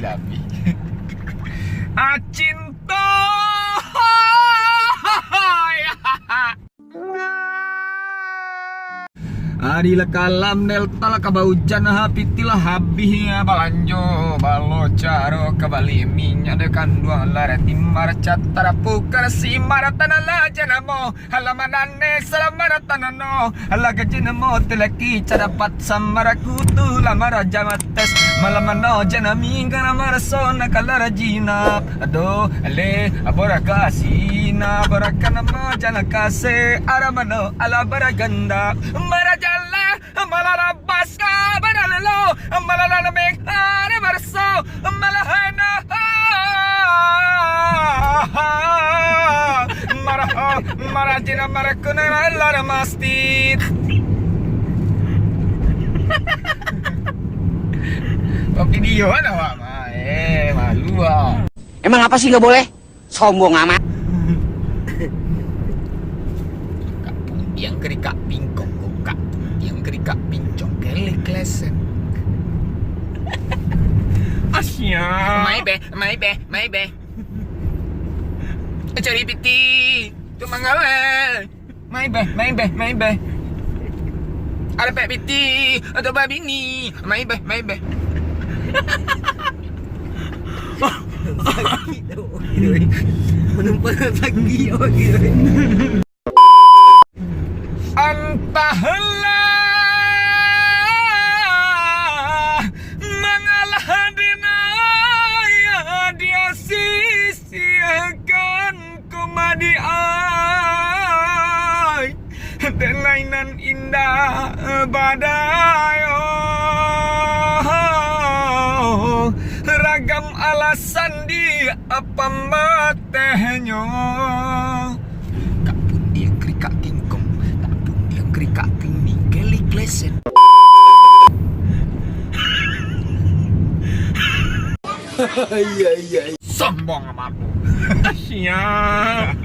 labi. Cinta. Adila kalam nel tala kabaujan hapitilah habih balanjo balo caro kabali minya de kanduang lara timar catara pukar simara tanala janamo halamanane salamara tanano halaga janamo telaki carapat samara kutu lamara jamates malamano janami ngana marasona kalara jina ado ale abora kasina barakana mo janakase aramano ala baraganda maraja malarabas ka banalalo malalamig na marso malahana marajina marakuna laramastit. Video ano ma malu ah. Emang apa sih nggak boleh? Sombong amat. Kapung yang kerika pingkong kok yang kerika pincong kelek lesen. Asya. Mai be. Cari piti. Tu mangale. Mai be. Ada pe piti atau babi ni. Mai be. Menumpang lagi gitu. Entahlah mengalah dinaya dia sisiakan kumadiai delainan indah badai ragam alasan di apa matehnya kapun dia kerika kingkong kapun dia kerika pini kelik lesen. Iya. Sombong amatmu. Siap.